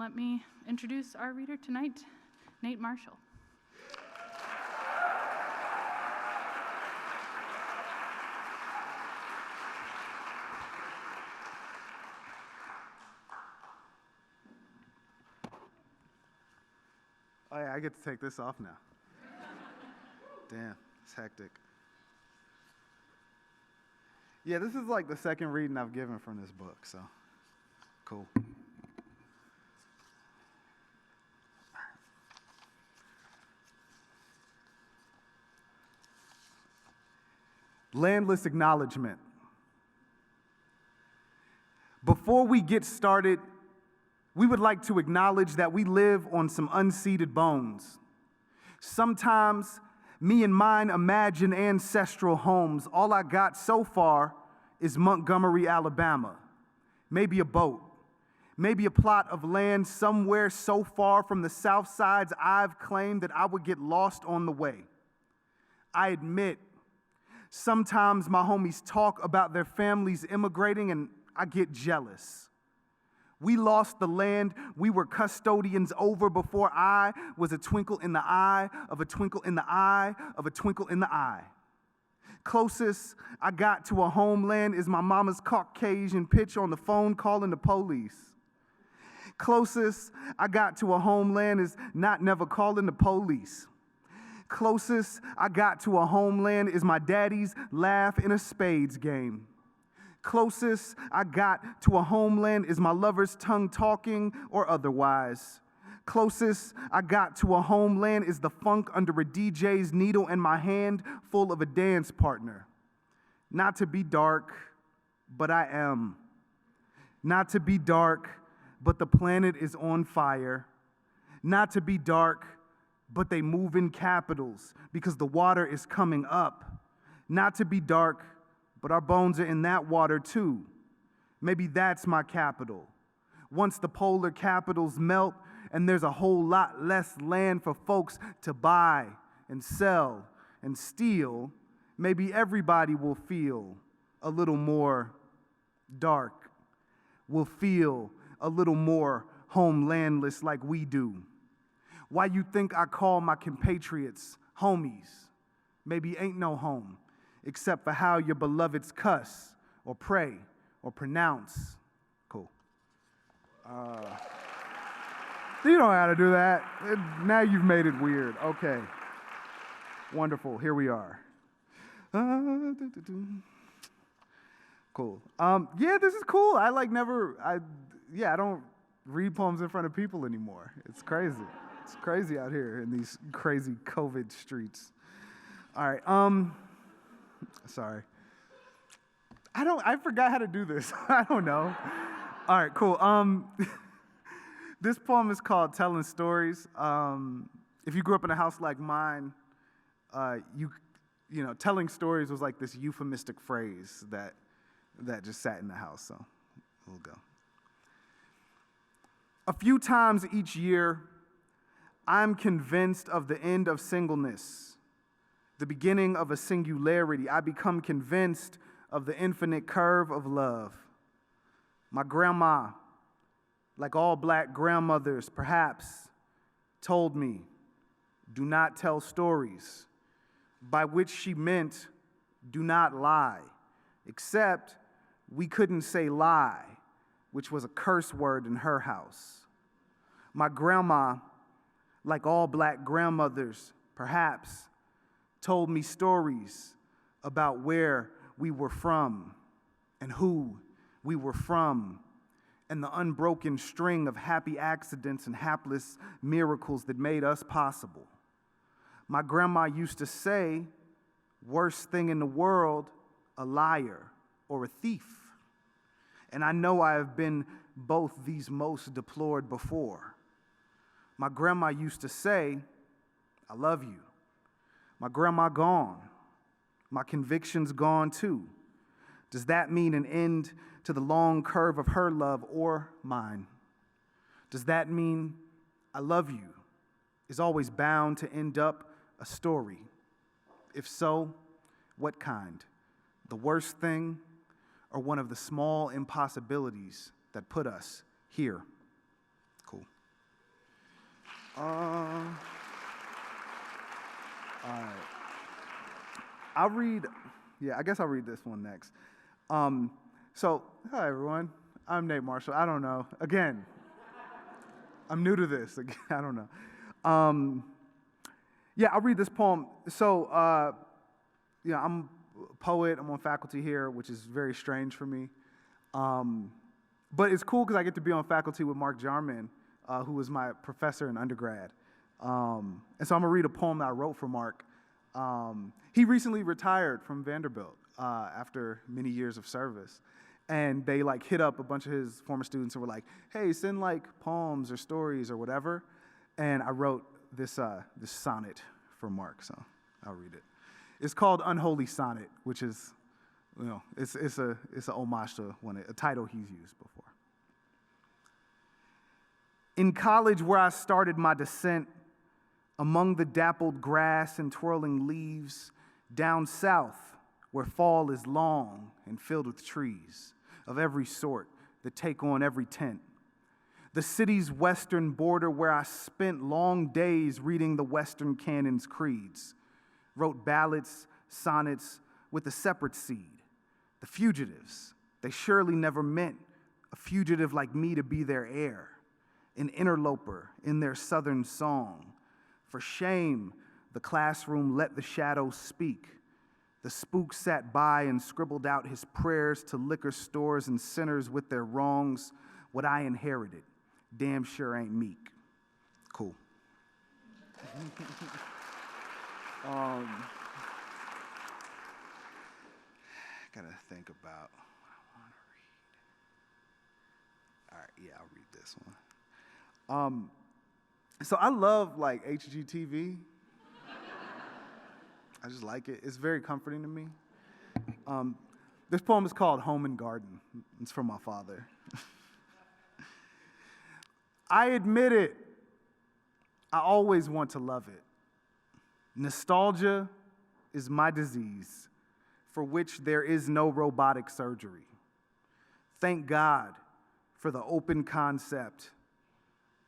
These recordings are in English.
let me introduce our reader tonight, Nate Marshall. Oh yeah, I get to take this off now. Damn, it's hectic. Yeah, this is like the second reading I've given from this book, so cool. Landless acknowledgement. Before we get started, we would like to acknowledge that we live on some unceded bones. Sometimes, me and mine imagine ancestral homes. All I got so far is Montgomery, Alabama. Maybe a boat. Maybe a plot of land somewhere so far from the south sides I've claimed that I would get lost on the way. I admit, sometimes my homies talk about their families immigrating and I get jealous. We lost the land we were custodians over before I was a twinkle in the eye of a twinkle in the eye of a twinkle in the eye. Closest I got to a homeland is my mama's Caucasian pitch on the phone calling the police. Closest I got to a homeland is not never calling the police. Closest I got to a homeland is my daddy's laugh in a spades game. Closest I got to a homeland is my lover's tongue talking or otherwise. Closest I got to a homeland is the funk under a DJ's needle and my hand full of a dance partner. Not to be dark, but I am. Not to be dark, but the planet is on fire. Not to be dark, but they move in capitals because the water is coming up. Not to be dark, but our bones are in that water too. Maybe that's my capital. Once the polar capitals melt and there's a whole lot less land for folks to buy and sell and steal, maybe everybody will feel a little more dark, will feel a little more homelandless like we do. Why you think I call my compatriots homies? Maybe ain't no home, except for how your beloveds cuss or pray or pronounce. Cool. You don't know how to do that. Now you've made it weird. Okay. Wonderful. Here we are. Cool. Yeah, this is cool. I don't read poems in front of people anymore. It's crazy. It's crazy out here in these crazy COVID streets. All right. Sorry. I forgot how to do this. I don't know. All right, cool. This poem is called Telling Stories. If you grew up in a house like mine, you know, telling stories was like this euphemistic phrase that just sat in the house, so we'll go. A few times each year, I'm convinced of the end of singleness, the beginning of a singularity. I become convinced of the infinite curve of love. My grandma, like all black grandmothers, perhaps, told me, do not tell stories, by which she meant, do not lie, except we couldn't say lie, which was a curse word in her house. My grandma, like all black grandmothers, perhaps, told me stories about where we were from and who we were from and the unbroken string of happy accidents and hapless miracles that made us possible. My grandma used to say, worst thing in the world, a liar or a thief. And I know I have been both these most deplored before. My grandma used to say, I love you. My grandma gone. My convictions gone too. Does that mean an end to the long curve of her love or mine? Does that mean I love you is always bound to end up a story? If so, what kind? The worst thing or one of the small impossibilities that put us here? Cool. All right. I guess I'll read this one next. Hi everyone. I'm Nate Marshall. I don't know. Again, I'm new to this. Again, I don't know. I'll read this poem. I'm a poet. I'm on faculty here, which is very strange for me. But it's cool because I get to be on faculty with Mark Jarman, who was my professor in undergrad. And so I'm going to read a poem that I wrote for Mark. He recently retired from Vanderbilt after many years of service. And they hit up a bunch of his former students and were like, hey, send poems or stories or whatever. And I wrote this sonnet for Mark, so I'll read it. It's called Unholy Sonnet, which is, it's a homage to a title he's used before. In college, where I started my descent, among the dappled grass and twirling leaves, down south, where fall is long and filled with trees of every sort that take on every tint. The city's western border, where I spent long days reading the Western canon's creeds, wrote ballads, sonnets with a separate seed. The fugitives, they surely never meant a fugitive like me to be their heir, an interloper in their southern song. For shame, the classroom let the shadows speak. The spook sat by and scribbled out his prayers to liquor stores and sinners with their wrongs. What I inherited, damn sure ain't meek. Cool. Gotta think about what I want to read. All right, I'll read this one. So I love HGTV. I just like it. It's very comforting to me. This poem is called Home and Garden. It's from my father. I admit it. I always want to love it. Nostalgia is my disease, for which there is no robotic surgery. Thank God for the open concept,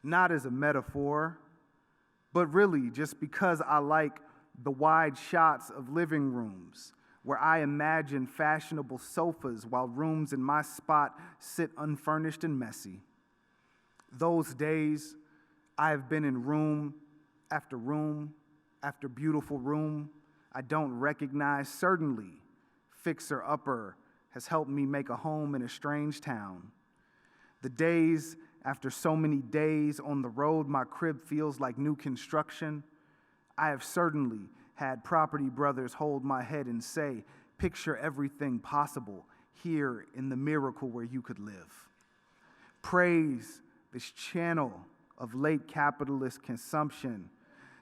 not as a metaphor, but really just because I like the wide shots of living rooms where I imagine fashionable sofas while rooms in my spot sit unfurnished and messy. Those days, I have been in room after beautiful room I don't recognize. Certainly, Fixer Upper has helped me make a home in a strange town. The days after so many days on the road, my crib feels like new construction. I have certainly had property brothers hold my head and say, picture everything possible here in the miracle where you could live. Praise this channel of late capitalist consumption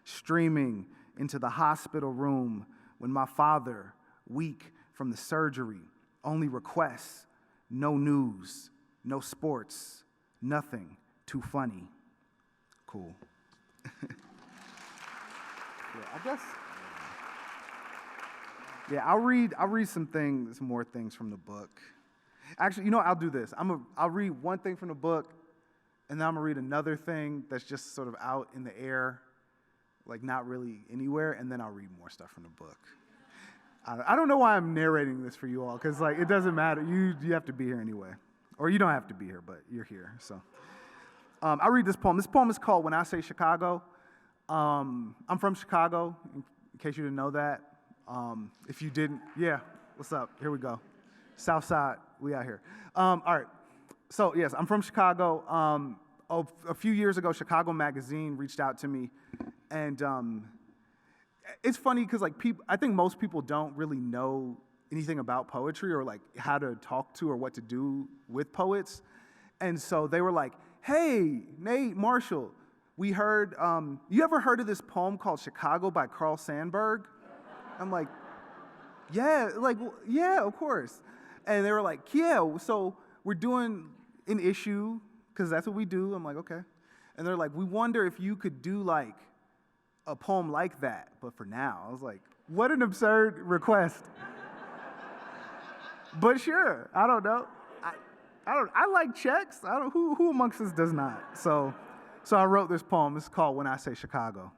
streaming into the hospital room when my father, weak from the surgery, only requests no news, no sports, nothing too funny. Cool. I'll read some more things from the book. Actually, I'll do this. I'll read one thing from the book, and then I'm gonna read another thing that's just sort of out in the air, not really anywhere, and then I'll read more stuff from the book. I don't know why I'm narrating this for you all, because it doesn't matter. You have to be here anyway, or you don't have to be here, but you're here. So I'll read this poem. This poem is called "When I Say Chicago." I'm from Chicago, in case you didn't know that. If you didn't, what's up? Here we go. South Side, we out here. All right. So yes, I'm from Chicago. A few years ago, Chicago Magazine reached out to me, and it's funny because I think most people don't really know anything about poetry or how to talk to or what to do with poets, and so they were like, "Hey, Nate Marshall, we heard. You ever heard of this poem called Chicago by Carl Sandburg?" I'm like, "Yeah, of course." And they were like, "Yeah, so we're doing an issue because that's what we do." I'm like, "Okay." And they're like, "We wonder if you could do a poem like that, but for now." I was like, "What an absurd request." But sure, I don't know. I like checks. Who amongst us does not? So So I wrote this poem. It's called When I Say Chicago.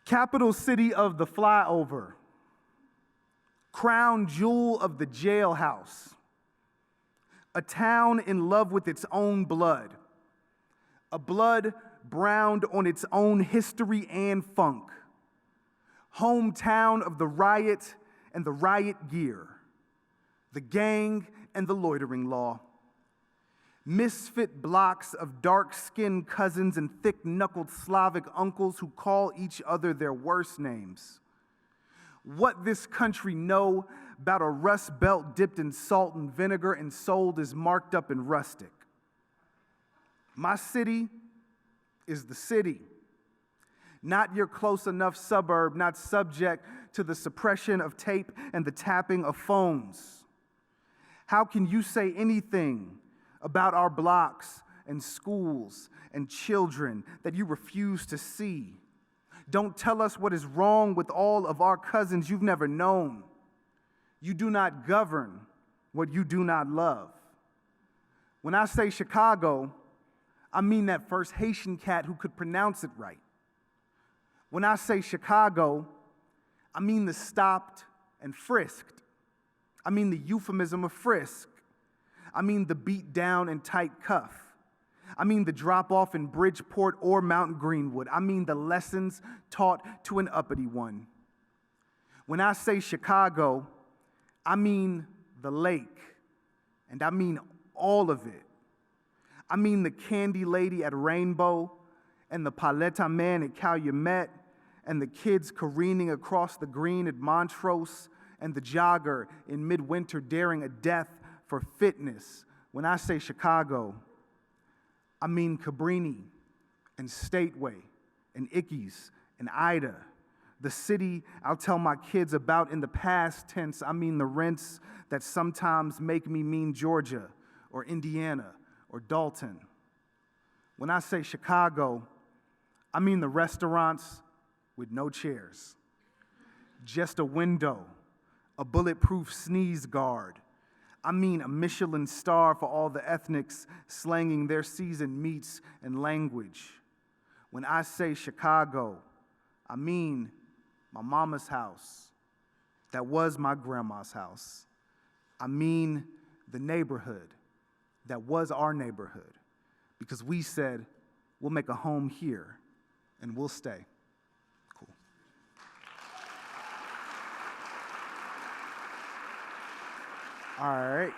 Capital city of the flyover, crown jewel of the jailhouse, a town in love with its own blood, a blood browned on its own history and funk, hometown of the riot and the riot gear, the gang and the loitering law, misfit blocks of dark-skinned cousins and thick-knuckled Slavic uncles who call each other their worst names. What this country know about a rust belt dipped in salt and vinegar and sold as marked up in rustic. My city is the city, not your close enough suburb, not subject to the suppression of tape and the tapping of phones. How can you say anything about our blocks and schools and children that you refuse to see? Don't tell us what is wrong with all of our cousins you've never known. You do not govern what you do not love. When I say Chicago, I mean that first Haitian cat who could pronounce it right. When I say Chicago, I mean the stopped and frisked. I mean the euphemism of frisk. I mean the beat down and tight cuff. I mean the drop off in Bridgeport or Mount Greenwood. I mean the lessons taught to an uppity one. When I say Chicago, I mean the lake, and I mean all of it. I mean the candy lady at Rainbow, and the paleta man at Calumet, and the kids careening across the green at Montrose, and the jogger in midwinter daring a death for fitness. When I say Chicago, I mean Cabrini and Stateway and Ickes and Ida, the city I'll tell my kids about in the past tense. I mean the rents that sometimes make me mean Georgia or Indiana or Dalton. When I say Chicago, I mean the restaurants with no chairs, just a window, a bulletproof sneeze guard. I mean a Michelin star for all the ethnics slanging their seasoned meats and language. When I say Chicago, I mean my mama's house that was my grandma's house. I mean the neighborhood that was our neighborhood, because we said we'll make a home here and we'll stay. Cool. All right.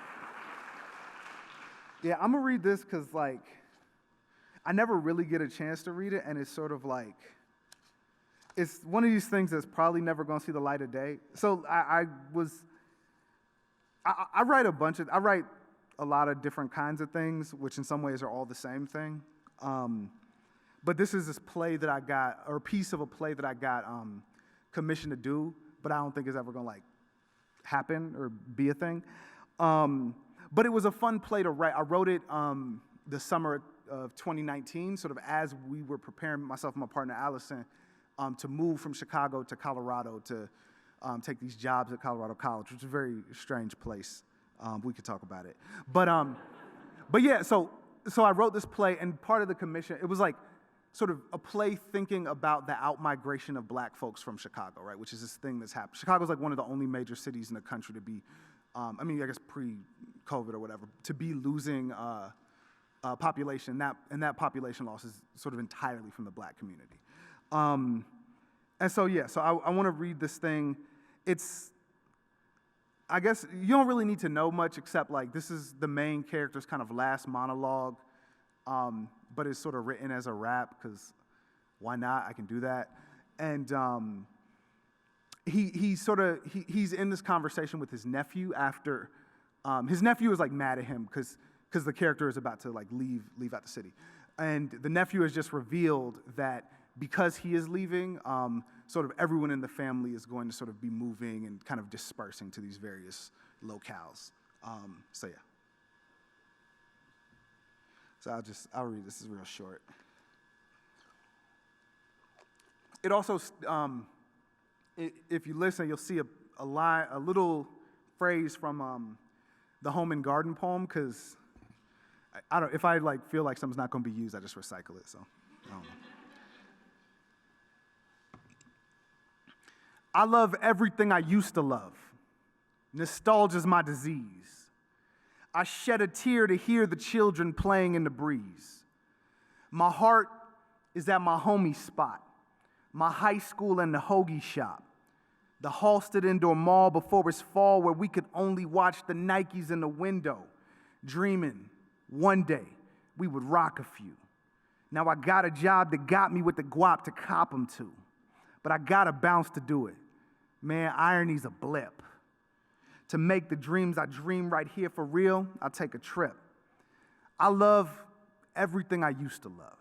Yeah, I'm gonna read this because, like, I never really get a chance to read it, and it's sort of like, it's one of these things that's probably never gonna see the light of day. So I write I write a lot of different kinds of things, which in some ways are all the same thing. But this is this play that I got, or a piece of a play that I got commissioned to do, but I don't think it's ever gonna like happen or be a thing. But it was a fun play to write. I wrote it the summer of 2019, sort of as we were preparing, myself and my partner Allison, to move from Chicago to Colorado to take these jobs at Colorado College, which is a very strange place. We could talk about it. But yeah, so I wrote this play, and part of the commission, it was like sort of a play thinking about the out-migration of black folks from Chicago, right, which is this thing that's happened. Chicago's like one of the only major cities in the country to be, I guess pre-COVID or whatever, to be losing population, and that population loss is sort of entirely from the black community. And so, yeah, so I want to read this thing. It's, I guess you don't really need to know much except like this is the main character's kind of last monologue, but it's sort of written as a rap because why not? I can do that. And he's in this conversation with his nephew after his nephew is like mad at him because the character is about to like leave out the city, and the nephew has just revealed that because he is leaving, sort of everyone in the family is going to sort of be moving and kind of dispersing to these various locales. So yeah. So I'll read this. This is real short. It also, if you listen, you'll see a little phrase from the Home and Garden poem, because if I like feel like something's not going to be used, I just recycle it. So I don't know. I love everything I used to love. Nostalgia's my disease. I shed a tear to hear the children playing in the breeze. My heart is at my homie spot, my high school and the hoagie shop, the Halsted Indoor Mall before its fall where we could only watch the Nikes in the window, dreaming one day we would rock a few. Now I got a job that got me with the guap to cop them to, but I gotta bounce to do it. Man, irony's a blip. To make the dreams I dream right here for real, I'll take a trip. I love everything I used to love,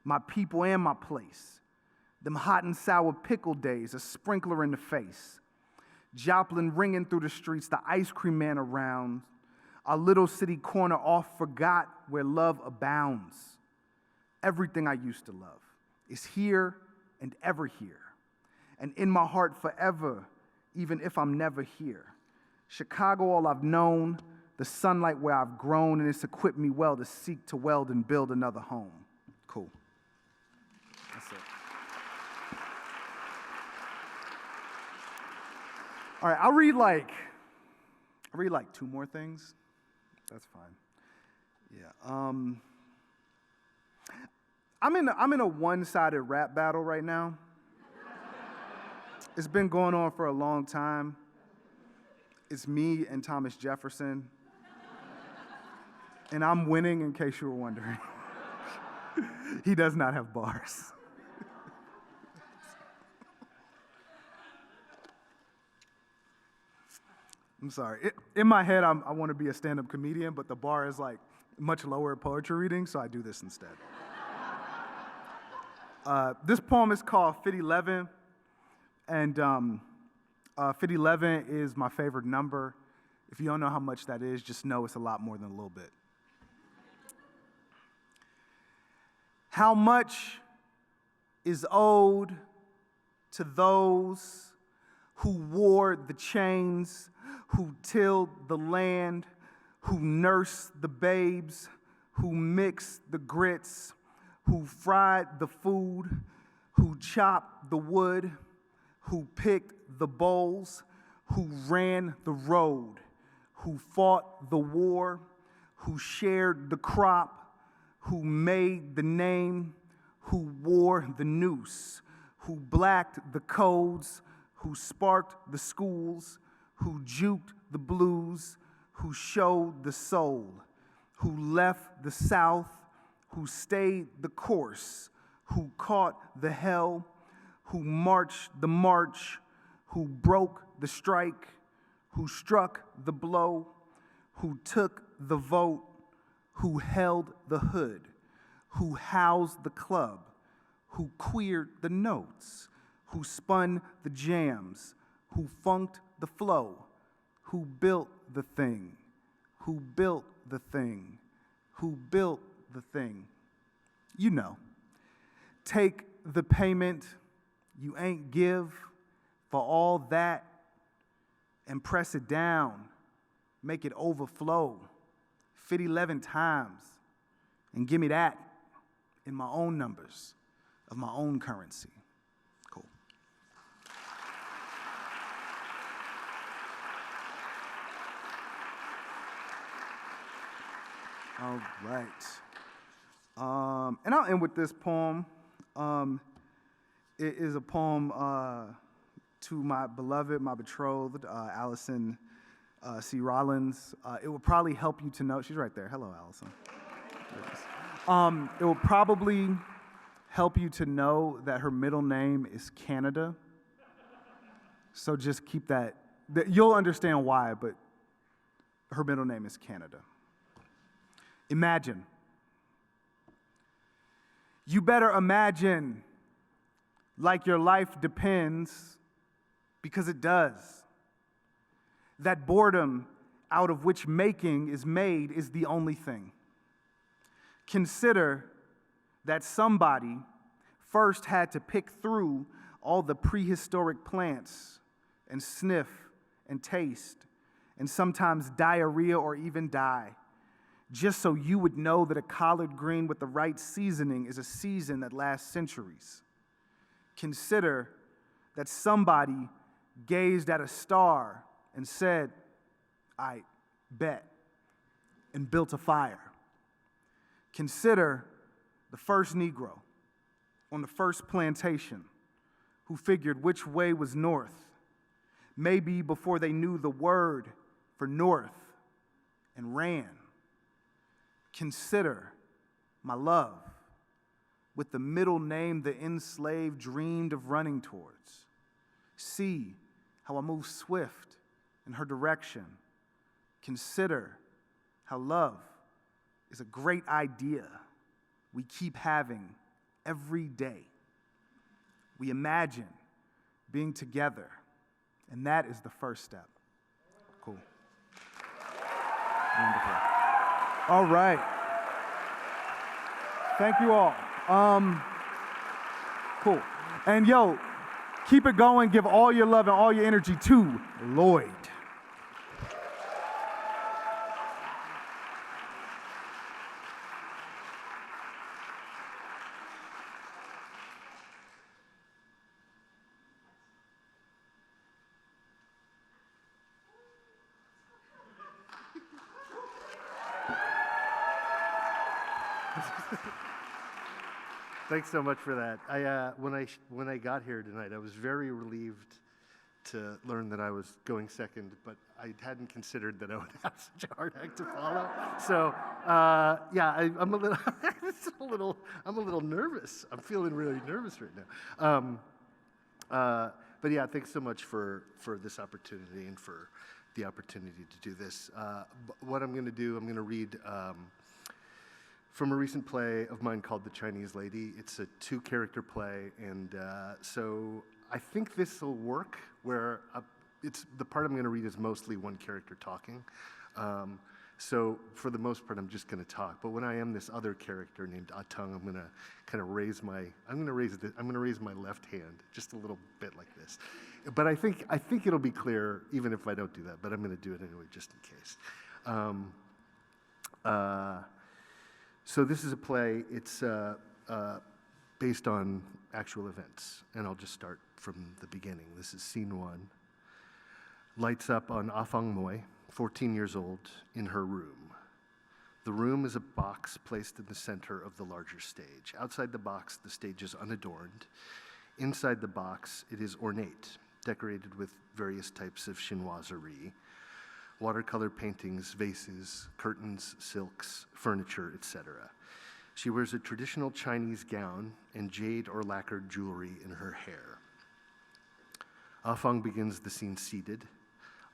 my people and my place. Them hot and sour pickle days, a sprinkler in the face. Joplin ringing through the streets, the ice cream man around. Our little city corner off forgot where love abounds. Everything I used to love is here and ever here, and in my heart forever, even if I'm never here. Chicago, all I've known, the sunlight where I've grown, and it's equipped me well to seek to weld and build another home. Cool. That's it. All right, I'll read like two more things. That's fine. Yeah. I'm in a one-sided rap battle right now. It's been going on for a long time. It's me and Thomas Jefferson. And I'm winning, in case you were wondering. He does not have bars. I'm sorry. In my head, I want to be a stand-up comedian, but the bar is like much lower at poetry reading, so I do this instead. This poem is called Fit 11, and Fit 11 is my favorite number. If you don't know how much that is, just know it's a lot more than a little bit. How much is owed to those who wore the chains, who tilled the land, who nursed the babes, who mixed the grits, who fried the food, who chopped the wood, who picked the bowls, who ran the road, who fought the war, who shared the crop, who made the name, who wore the noose, who blacked the codes, who sparked the schools, who juked the blues, who showed the soul, who left the South, who stayed the course, who caught the hell, who marched the march, who broke the strike, who struck the blow, who took the vote, who held the hood, who housed the club, who queered the notes, who spun the jams, who funked the flow, who built the thing, who built the thing, who built the thing. You know, take the payment you ain't give for all that and press it down, make it overflow, fit 11 times, and give me that in my own numbers of my own currency. Cool. All right. And I'll end with this poem. It is a poem to my beloved, my betrothed, Allison C. Rollins. It will probably help you to know, she's right there. Hello, Allison. It will probably help you to know that her middle name is Canada. So just keep that, you'll understand why, but her middle name is Canada. Imagine. You better imagine like your life depends, because it does. That boredom out of which making is made is the only thing. Consider that somebody first had to pick through all the prehistoric plants and sniff and taste and sometimes diarrhea or even die just so you would know that a collard green with the right seasoning is a season that lasts centuries. Consider that somebody gazed at a star and said, "I bet," and built a fire. Consider the first Negro on the first plantation who figured which way was north, maybe before they knew the word for north, and ran. Consider my love with the middle name the enslaved dreamed of running towards. See how I move swift in her direction. Consider how love is a great idea we keep having every day. We imagine being together, and that is the first step. Cool. Wonderful. All right. Thank you all. Cool. And yo, keep it going. Give all your love and all your energy to Lloyd. Thanks so much for that. When I got here tonight, I was very relieved to learn that I was going second, but I hadn't considered that I would have such a hard act to follow. So I'm a little nervous. I'm feeling really nervous right now. But yeah, thanks so much for this opportunity and for the opportunity to do this. What I'm going to do, I'm going to read from a recent play of mine called The Chinese Lady. It's a 2-character play, and so I think this will work, where it's the part I'm going to read is mostly one character talking. So for the most part, I'm just going to talk. But when I am this other character named Atang, I'm going to kind of raise my left hand just a little bit like this. But I think it'll be clear even if I don't do that. But I'm going to do it anyway, just in case. So this is a play. It's based on actual events, and I'll just start from the beginning. This is scene 1. Lights up on Hwangwap, 14 years old, in her room. The room is a box placed in the center of the larger stage. Outside the box, the stage is unadorned. Inside the box, it is ornate, decorated with various types of chinoiserie, watercolor paintings, vases, curtains, silks, furniture, etc. She wears a traditional Chinese gown and jade or lacquered jewelry in her hair. Afang begins the scene seated.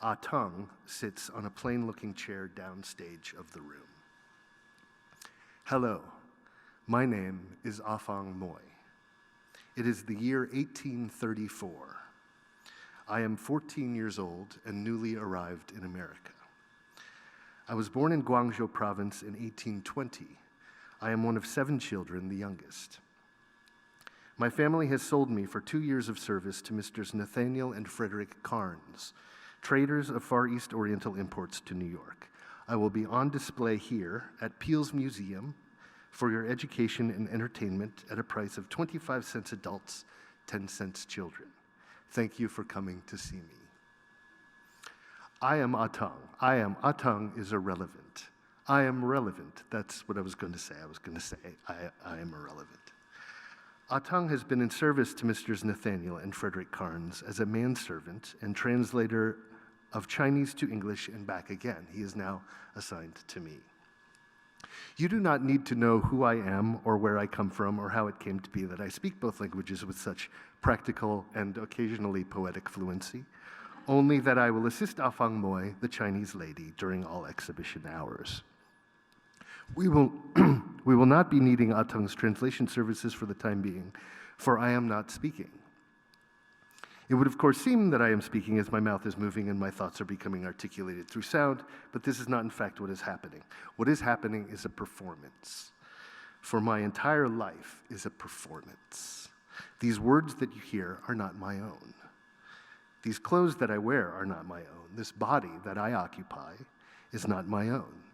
Atang sits on a plain-looking chair downstage of the room. Hello, my name is Afang Moy. It is the year 1834. I am 14 years old and newly arrived in America. I was born in Guangzhou province in 1820. I am one of 7 children, the youngest. My family has sold me for 2 years of service to Messrs. Nathaniel and Frederick Carnes, traders of Far East Oriental imports to New York. I will be on display here at Peale's Museum for your education and entertainment at a price of 25 cents adults, 10 cents children. Thank you for coming to see me. I am Atang. Atang is irrelevant. I am relevant. That's what I was going to say. I am irrelevant. Atang has been in service to Messrs. Nathaniel and Frederick Carnes as a manservant and translator of Chinese to English and back again. He is now assigned to me. You do not need to know who I am or where I come from or how it came to be that I speak both languages with such practical and occasionally poetic fluency, only that I will assist Afang Moy, the Chinese lady, during all exhibition hours. We will not be needing Atang's translation services for the time being, for I am not speaking. It would, of course, seem that I am speaking as my mouth is moving and my thoughts are becoming articulated through sound, but this is not, in fact, what is happening. What is happening is a performance. For my entire life is a performance. These words that you hear are not my own. These clothes that I wear are not my own. This body that I occupy is not my own.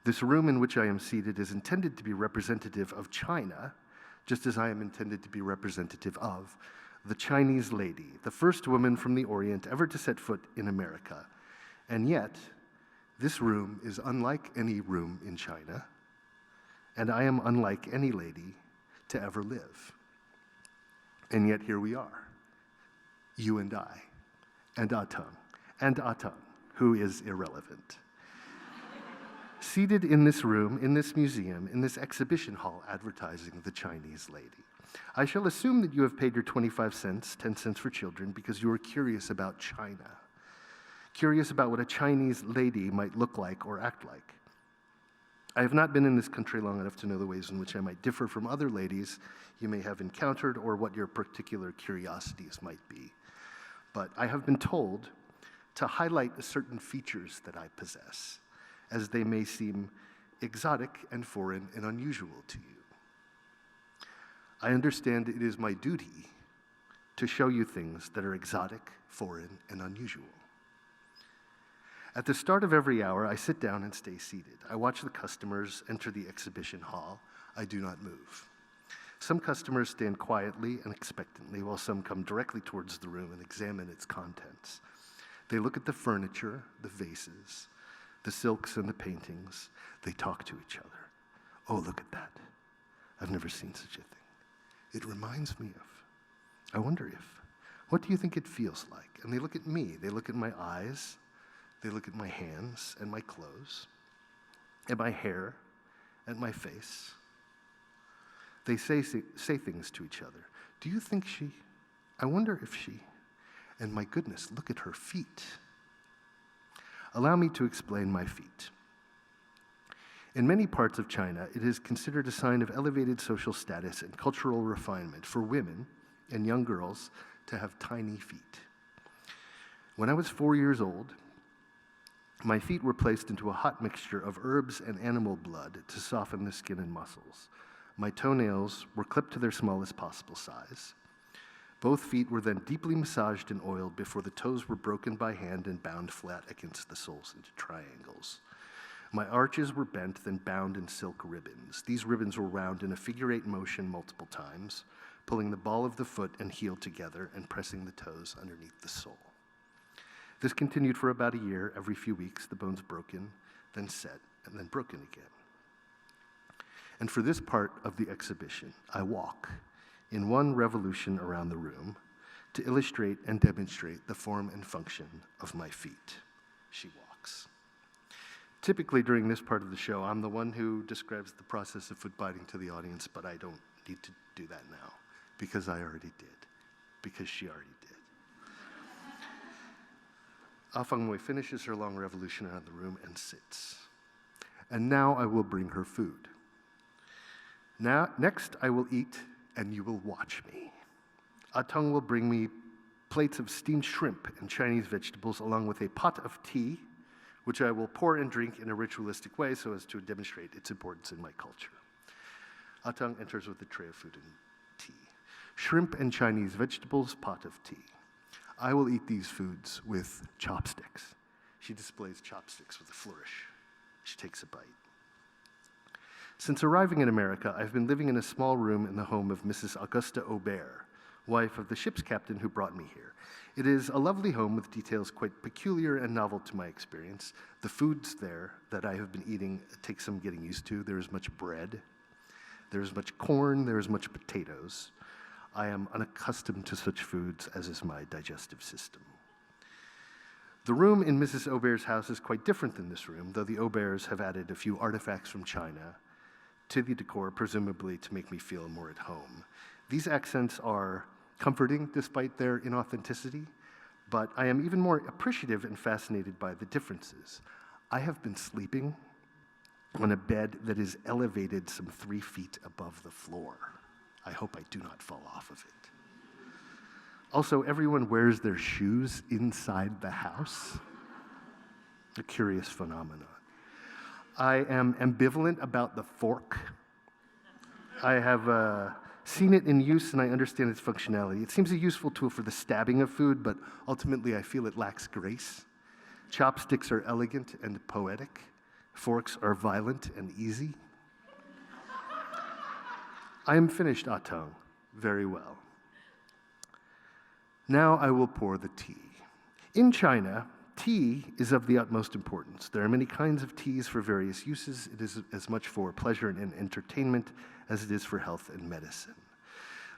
This room in which I am seated is intended to be representative of China, just as I am intended to be representative of the Chinese lady, the first woman from the Orient ever to set foot in America. And yet, this room is unlike any room in China, and I am unlike any lady to ever live. And yet here we are, you and I, and Atang, who is irrelevant. Seated in this room, in this museum, in this exhibition hall advertising the Chinese lady. I shall assume that you have paid your 25 cents, 10 cents for children, because you are curious about China. Curious about what a Chinese lady might look like or act like. I have not been in this country long enough to know the ways in which I might differ from other ladies you may have encountered or what your particular curiosities might be. But I have been told to highlight certain features that I possess, as they may seem exotic and foreign and unusual to you. I understand it is my duty to show you things that are exotic, foreign, and unusual. At the start of every hour, I sit down and stay seated. I watch the customers enter the exhibition hall. I do not move. Some customers stand quietly and expectantly, while some come directly towards the room and examine its contents. They look at the furniture, the vases, the silks and the paintings. They talk to each other. Oh, look at that. I've never seen such a thing. It reminds me of. I wonder if. What do you think it feels like? And they look at me. They look at my eyes. They look at my hands and my clothes, at my hair, at my face. They say things to each other. Do you think she? I wonder if she. And my goodness, look at her feet. Allow me to explain my feet. In many parts of China, it is considered a sign of elevated social status and cultural refinement for women and young girls to have tiny feet. When I was 4 years old, my feet were placed into a hot mixture of herbs and animal blood to soften the skin and muscles. My toenails were clipped to their smallest possible size. Both feet were then deeply massaged and oiled before the toes were broken by hand and bound flat against the soles into triangles. My arches were bent, then bound in silk ribbons. These ribbons were wound in a figure-8 motion multiple times, pulling the ball of the foot and heel together and pressing the toes underneath the sole. This continued for about a year. Every few weeks, the bones broken, then set, and then broken again. And for this part of the exhibition, I walk in one revolution around the room to illustrate and demonstrate the form and function of my feet. She walks. Typically, during this part of the show, I'm the one who describes the process of foot biting to the audience, but I don't need to do that now, because I already did, because she already did. Hwangwap finishes her long revolution around the room and sits. And now I will bring her food. Next I will eat, and you will watch me. Atang will bring me plates of steamed shrimp and Chinese vegetables, along with a pot of tea, which I will pour and drink in a ritualistic way so as to demonstrate its importance in my culture. Atang enters with a tray of food and tea. Shrimp and Chinese vegetables, pot of tea. I will eat these foods with chopsticks. She displays chopsticks with a flourish. She takes a bite. Since arriving in America, I've been living in a small room in the home of Mrs. Augusta Aubert, wife of the ship's captain who brought me here. It is a lovely home with details quite peculiar and novel to my experience. The foods there that I have been eating take some getting used to. There is much bread. There is much corn. There is much potatoes. I am unaccustomed to such foods, as is my digestive system. The room in Mrs. Aubert's house is quite different than this room, though the Auberts have added a few artifacts from China to the decor, presumably to make me feel more at home. These accents are comforting despite their inauthenticity, but I am even more appreciative and fascinated by the differences. I have been sleeping on a bed that is elevated some 3 feet above the floor. I hope I do not fall off of it. Also, everyone wears their shoes inside the house. A curious phenomenon. I am ambivalent about the fork. I have seen it in use and I understand its functionality. It seems a useful tool for the stabbing of food, but ultimately I feel it lacks grace. Chopsticks are elegant and poetic. Forks are violent and easy. I am finished, Atang. Very well. Now I will pour the tea. In China, tea is of the utmost importance. There are many kinds of teas for various uses. It is as much for pleasure and entertainment as it is for health and medicine.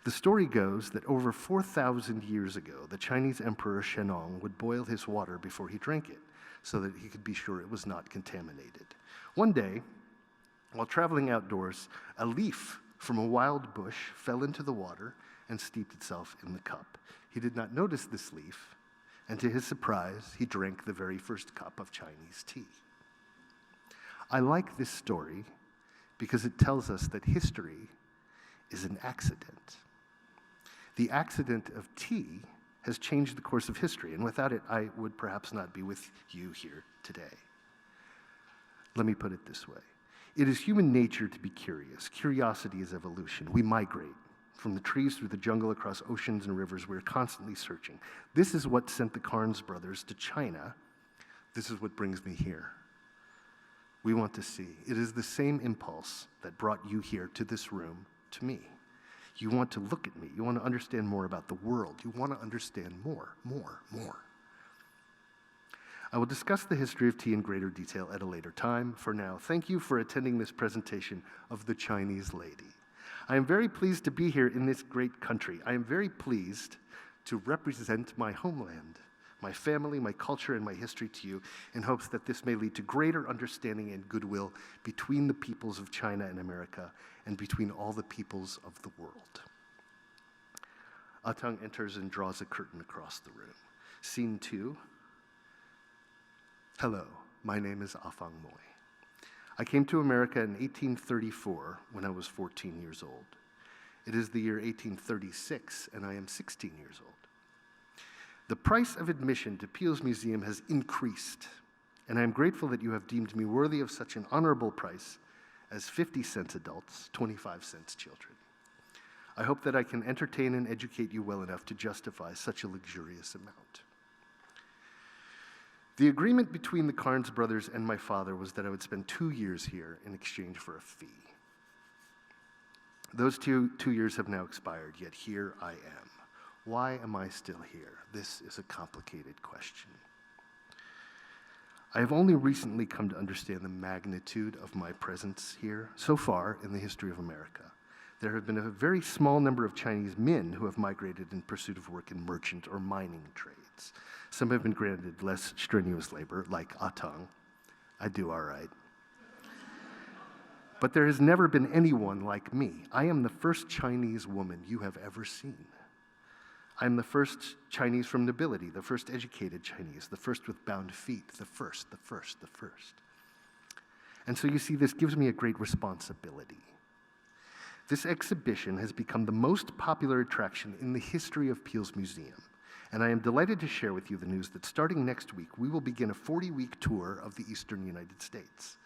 The story goes that over 4,000 years ago, the Chinese Emperor Shennong would boil his water before he drank it so that he could be sure it was not contaminated. One day, while traveling outdoors, a leaf from a wild bush fell into the water and steeped itself in the cup. He did not notice this leaf, and to his surprise, he drank the very first cup of Chinese tea. I like this story because it tells us that history is an accident. The accident of tea has changed the course of history, and without it, I would perhaps not be with you here today. Let me put it this way. It is human nature to be curious. Curiosity is evolution. We migrate. From the trees through the jungle, across oceans and rivers, we're constantly searching. This is what sent the Carnes brothers to China. This is what brings me here. We want to see. It is the same impulse that brought you here to this room, to me. You want to look at me. You want to understand more about the world. You want to understand more. I will discuss the history of tea in greater detail at a later time. For now, thank you for attending this presentation of The Chinese Lady. I am very pleased to be here in this great country. I am very pleased to represent my homeland, my family, my culture, and my history to you in hopes that this may lead to greater understanding and goodwill between the peoples of China and America and between all the peoples of the world. Atang enters and draws a curtain across the room. Scene 2. Hello, my name is Afang Moy. I came to America in 1834 when I was 14 years old. It is the year 1836, and I am 16 years old. The price of admission to Peale's Museum has increased, and I am grateful that you have deemed me worthy of such an honorable price as 50 cents adults, 25 cents children. I hope that I can entertain and educate you well enough to justify such a luxurious amount. The agreement between the Carnes brothers and my father was that I would spend 2 years here in exchange for a fee. Those two years have now expired, yet here I am. Why am I still here? This is a complicated question. I have only recently come to understand the magnitude of my presence here. So far in the history of America, there have been a very small number of Chinese men who have migrated in pursuit of work in merchant or mining trades. Some have been granted less strenuous labor, like Atang. I do all right. But there has never been anyone like me. I am the first Chinese woman you have ever seen. I am the first Chinese from nobility, the first educated Chinese, the first with bound feet, the first. And so you see, this gives me a great responsibility. This exhibition has become the most popular attraction in the history of Peale's Museum. And I am delighted to share with you the news that starting next week, we will begin a 40-week tour of the eastern United States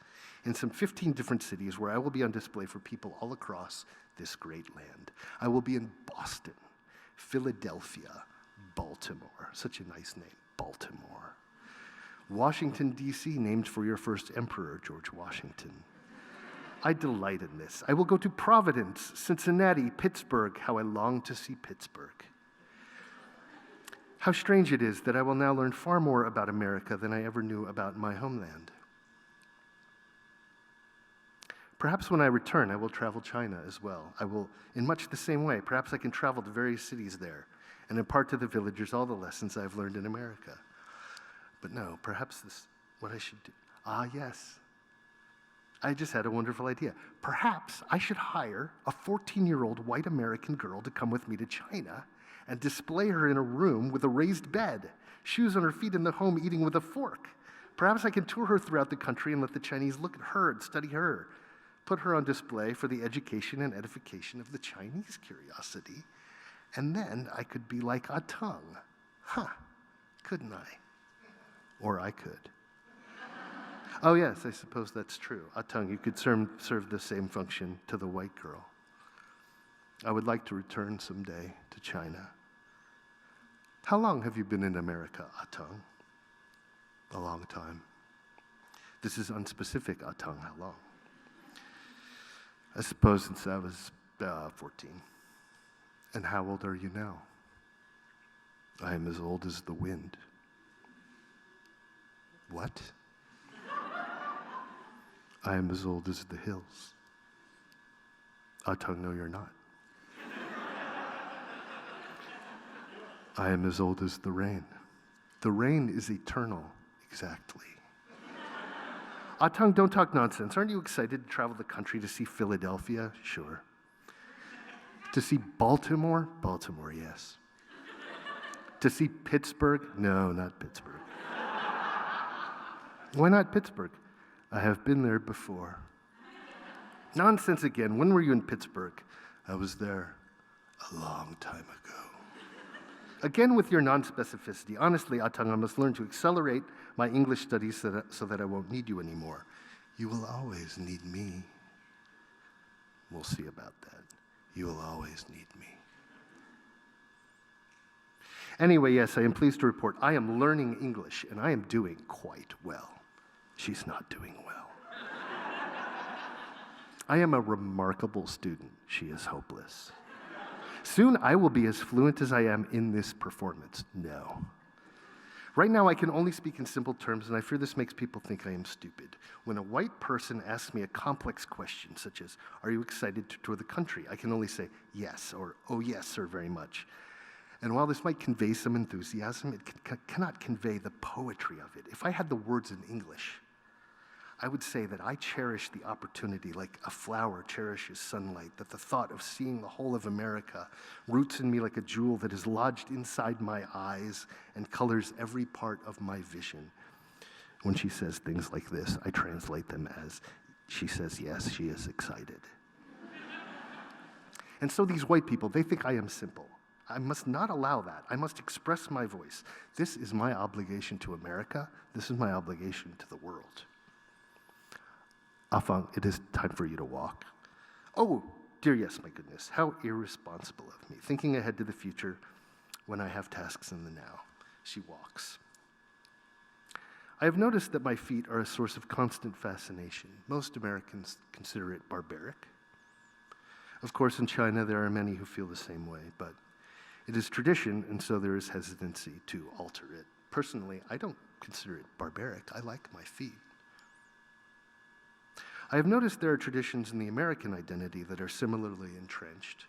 in some 15 different cities where I will be on display for people all across this great land. I will be in Boston, Philadelphia, Baltimore, such a nice name, Baltimore. Washington, D.C., named for your first emperor, George Washington. I delight in this. I will go to Providence, Cincinnati, Pittsburgh. How I long to see Pittsburgh. How strange it is that I will now learn far more about America than I ever knew about my homeland. Perhaps when I return, I will travel China as well. I will, in much the same way, perhaps I can travel to various cities there and impart to the villagers all the lessons I've learned in America. But no, perhaps this, what I should do. Ah, yes. I just had a wonderful idea. Perhaps I should hire a 14-year-old white American girl to come with me to China and display her in a room with a raised bed, shoes on her feet in the home, eating with a fork. Perhaps I can tour her throughout the country and let the Chinese look at her and study her, put her on display for the education and edification of the Chinese curiosity. And then I could be like Atang. Couldn't I? Or I could. Oh yes, I suppose that's true. Atang, you could serve the same function to the white girl. I would like to return someday to China. How long have you been in America, Atang? A long time. This is unspecific, Atang, how long? I suppose since I was 14. And how old are you now? I am as old as the wind. What? I am as old as the hills. Atang, no, you're not. I am as old as the rain. The rain is eternal, exactly. Atang, don't talk nonsense. Aren't you excited to travel the country to see Philadelphia? Sure. To see Baltimore? Baltimore, yes. To see Pittsburgh? No, not Pittsburgh. Why not Pittsburgh? I have been there before. Nonsense again. When were you in Pittsburgh? I was there a long time ago. Again with your non-specificity. Honestly, Atang, I must learn to accelerate my English studies so that I won't need you anymore. You will always need me. We'll see about that. You will always need me. Anyway, yes, I am pleased to report I am learning English, and I am doing quite well. She's not doing well. I am a remarkable student. She is hopeless. Soon I will be as fluent as I am in this performance. No. Right now I can only speak in simple terms, and I fear this makes people think I am stupid. When a white person asks me a complex question, such as, are you excited to tour the country? I can only say yes, or oh yes, sir, very much. And while this might convey some enthusiasm, it cannot convey the poetry of it. If I had the words in English, I would say that I cherish the opportunity like a flower cherishes sunlight, that the thought of seeing the whole of America roots in me like a jewel that is lodged inside my eyes and colors every part of my vision. When she says things like this, I translate them as, she says yes, she is excited. And so these white people, they think I am simple. I must not allow that. I must express my voice. This is my obligation to America. This is my obligation to the world. Afang, it is time for you to walk. Oh, dear, yes, my goodness. How irresponsible of me. Thinking ahead to the future when I have tasks in the now. She walks. I have noticed that my feet are a source of constant fascination. Most Americans consider it barbaric. Of course, in China, there are many who feel the same way, but it is tradition, and so there is hesitancy to alter it. Personally, I don't consider it barbaric. I like my feet. I have noticed there are traditions in the American identity that are similarly entrenched,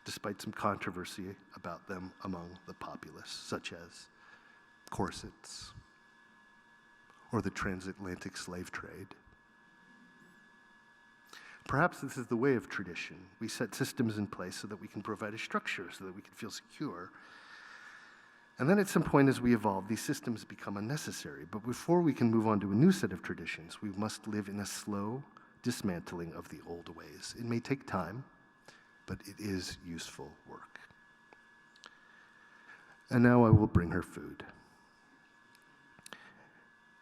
despite some controversy about them among the populace, such as corsets or the transatlantic slave trade. Perhaps this is the way of tradition. We set systems in place so that we can provide a structure, so that we can feel secure. And then at some point as we evolve, these systems become unnecessary. But before we can move on to a new set of traditions, we must live in a slow dismantling of the old ways. It may take time, but it is useful work. And now I will bring her food.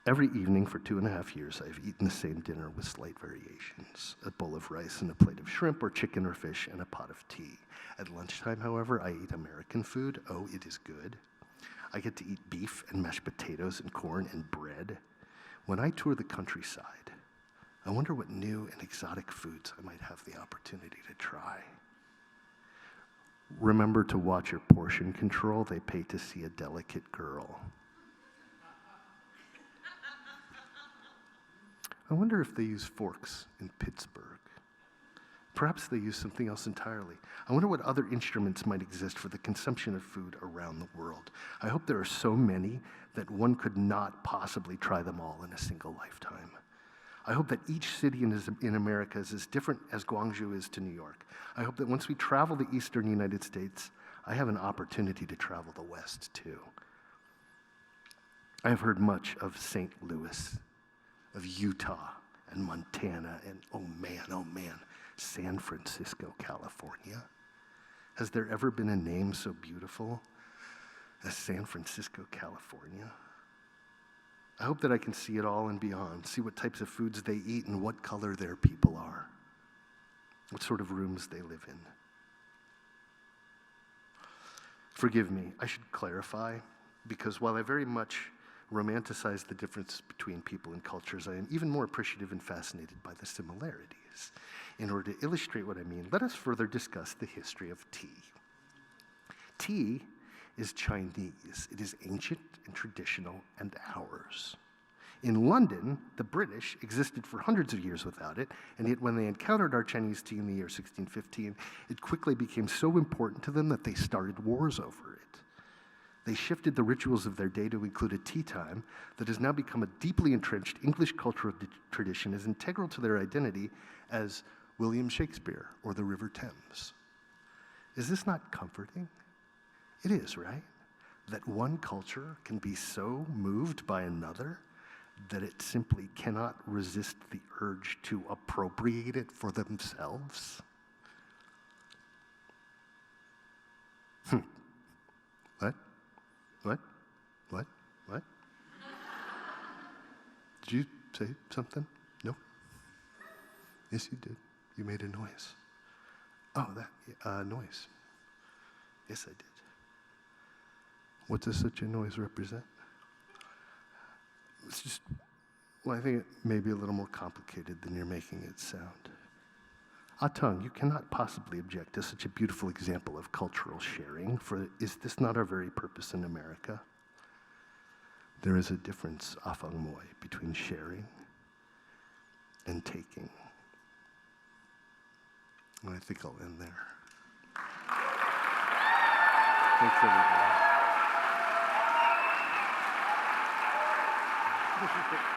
Every evening for 2.5 years, I've eaten the same dinner with slight variations, a bowl of rice and a plate of shrimp or chicken or fish and a pot of tea. At lunchtime, however, I eat American food. Oh, it is good. I get to eat beef and mashed potatoes and corn and bread. When I tour the countryside, I wonder what new and exotic foods I might have the opportunity to try. Remember to watch your portion control. They pay to see a delicate girl. I wonder if they use forks in Pittsburgh. Perhaps they use something else entirely. I wonder what other instruments might exist for the consumption of food around the world. I hope there are so many that one could not possibly try them all in a single lifetime. I hope that each city in America is as different as Guangzhou is to New York. I hope that once we travel the eastern United States, I have an opportunity to travel the West too. I have heard much of St. Louis, of Utah and Montana, and oh man, San Francisco, California. Has there ever been a name so beautiful as San Francisco, California? I hope that I can see it all and beyond, see what types of foods they eat and what color their people are, what sort of rooms they live in. Forgive me, I should clarify, because while I very much romanticize the difference between people and cultures, I am even more appreciative and fascinated by the similarities. In order to illustrate what I mean, let us further discuss the history of tea. Tea is Chinese. It is ancient and traditional and ours. In London, the British existed for hundreds of years without it, and yet when they encountered our Chinese tea in the year 1615, it quickly became so important to them that they started wars over it. They shifted the rituals of their day to include a tea time that has now become a deeply entrenched English cultural tradition as integral to their identity as William Shakespeare or the River Thames. Is this not comforting? It is, right? That one culture can be so moved by another that it simply cannot resist the urge to appropriate it for themselves. What? What? What? What? Did you say something? No? Yes, you did. You made a noise. Oh, that noise. Yes, I did. What does such a noise represent? It's just, well, I think it may be a little more complicated than you're making it sound. Tung, you cannot possibly object to such a beautiful example of cultural sharing, for is this not our very purpose in America? There is a difference, Moi, between sharing and taking. And I think I'll end there. Thanks, everybody.